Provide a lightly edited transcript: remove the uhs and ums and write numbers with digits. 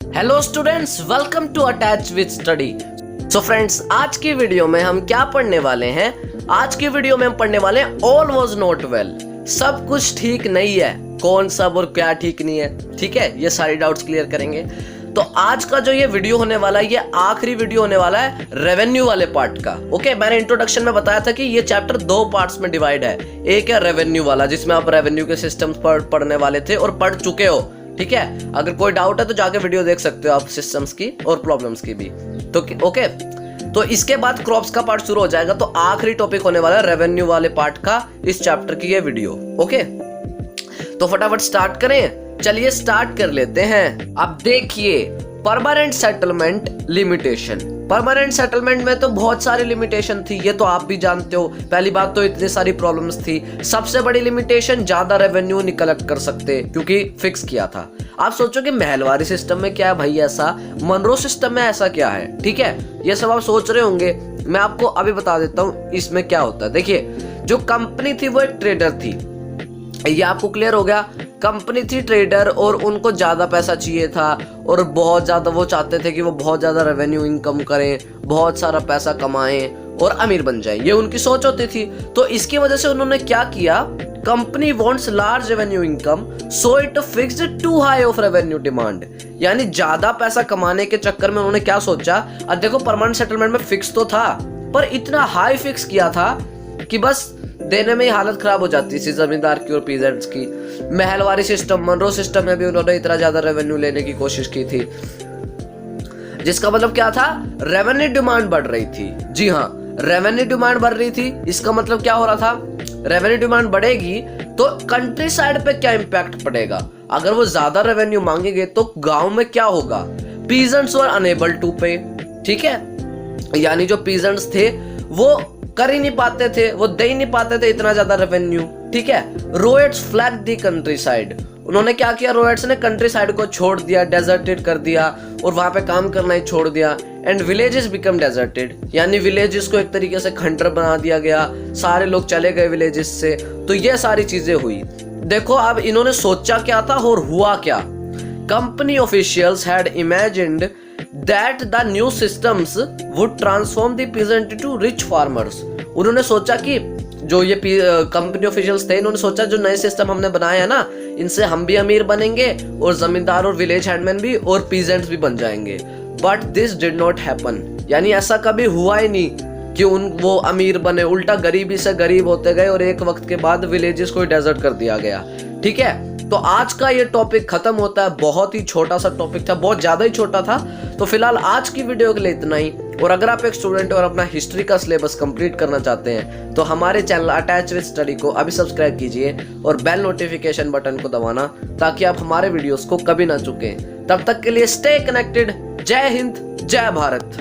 Hello students, welcome to attach with study. So friends, आज की video में हम क्या पढ़ने वाले हैं? आज की वीडियो में हम पढ़ने वाले हैं ऑल वाज नॉट वेल। सब कुछ ठीक नहीं है। कौन सब और क्या ठीक नहीं है, ठीक है, ये सारी डाउट्स क्लियर करेंगे। तो आज का जो ये वीडियो होने वाला है, ये आखिरी वीडियो होने वाला है रेवेन्यू वाले पार्ट का। ओके, मैंने इंट्रोडक्शन में बताया था कि ये चैप्टर दो पार्ट्स में डिवाइड है। एक है रेवेन्यू वाला, जिसमें आप रेवेन्यू के सिस्टम्स पढ़ने वाले थे और पढ़ चुके हो, ठीक है। अगर कोई डाउट है तो जाके वीडियो देख सकते हो आप सिस्टम्स की और प्रॉब्लम्स की भी। तो ओके, तो इसके बाद क्रॉप्स का पार्ट शुरू हो जाएगा। तो आखिरी टॉपिक होने वाला है रेवेन्यू वाले पार्ट का इस चैप्टर की ये वीडियो। ओके, तो फटाफट स्टार्ट करें। चलिए स्टार्ट कर लेते हैं। अब देखिए, permanent settlement limitation. Permanent settlement में तो बहुत सारी लिमिटेशन थी, ये तो आप भी जानते हो। पहली बात तो इतनी सारी प्रॉब्लम्स थी। सबसे बड़ी लिमिटेशन, ज्यादा रेवेन्यू नहीं कलेक्ट कर सकते क्योंकि फिक्स किया था। आप सोचो कि महलवारी सिस्टम में क्या है भाई ऐसा, मनरो सिस्टम में ऐसा क्या है, ठीक है। ये सब आप सोच रहे होंगे, मैं आपको अभी बता देता हूँ इसमें क्या होता है। देखिए, जो कंपनी थी वो एक ट्रेडर थी, ये आपको क्लियर हो गया। कंपनी थी ट्रेडर और उनको ज्यादा पैसा चाहिए था और बहुत ज्यादा वो चाहते थे कि वो बहुत ज्यादा रेवेन्यू इनकम करें, बहुत सारा पैसा कमाएं और अमीर बन जाए, ये उनकी सोच होती थी। तो इसकी वजह से उन्होंने क्या किया, company wants large revenue income so it fixed to high of revenue demand. यानी ज्यादा पैसा कमाने के चक्कर में उन्होंने क्या सोचा, अब देखो परमानेंट सेटलमेंट में फिक्स तो था पर इतना हाई फिक्स किया था कि बस देने में ही हालत खराब हो जाती थी जमींदार की और पीजेंट्स की। महलवारी सिस्टम, मनरो सिस्टम में भी उन्होंने इतना ज्यादा रेवेन्यू लेने की कोशिश की थी, जिसका मतलब क्या था, रेवेन्यू डिमांड बढ़ रही थी। जी हाँ, रेवेन्यू डिमांड बढ़ रही थी। इसका मतलब क्या हो रहा था, रेवेन्यू डिमांड बढ़ेगी तो कंट्री साइड पे क्या इंपैक्ट पड़ेगा। अगर वो ज्यादा रेवेन्यू मांगेंगे तो गांव में क्या होगा, पीजेंट्स वर अनेबल टू पे, ठीक है। यानी जो पीजेंट्स थे वो कर ही नहीं पाते थे, वो दे ही नहीं पाते थे इतना ज्यादा रेवेन्यू, ठीक है। रोएट्स फ्लैग दी कंट्री साइड। उन्होंने क्या किया, रोएट्स ने कंट्री साइड को छोड़ दिया, डेजर्टेड कर दिया और वहां पे काम करना ही छोड़ दिया। एंड विलेजेस बिकम डेजर्टेड, यानी विलेजेस को एक तरीके से खंडर बना दिया गया, सारे लोग चले गए विलेजेस से। तो ये सारी चीजें हुई। देखो, अब इन्होंने सोचा क्या था और हुआ क्या। Company officials had imagined that the new systems would transform the peasant to rich farmers। उन्होंने सोचा कि जो ये कंपनी ऑफिशियल्स थे, इन्होंने सोचा जो नए सिस्टम हमने बनाए हैं ना, इनसे हम भी अमीर बनेंगे और जमींदार और विलेज हैंडमैन भी और पीजेंट्स भी बन जाएंगे। But this did not happen. यानी ऐसा कभी हुआ ही नहीं कि वो अमीर बने, उल्टा गरीबी से गरीब होते गए और एक वक्त के बाद विलेजेस को डेजर्ट कर दिया गया, ठीक है। तो आज का ये टॉपिक खत्म होता है। बहुत ही छोटा सा टॉपिक था, बहुत ज्यादा ही छोटा था। तो फिलहाल आज की वीडियो के लिए इतना ही। और अगर आप एक स्टूडेंट और अपना हिस्ट्री का सिलेबस कंप्लीट करना चाहते हैं तो हमारे चैनल अटैच विद स्टडी को अभी सब्सक्राइब कीजिए और बेल नोटिफिकेशन बटन को दबाना, ताकि आप हमारे वीडियोस को कभी ना चुकें। तब तक के लिए स्टे कनेक्टेड। जय हिंद, जय भारत।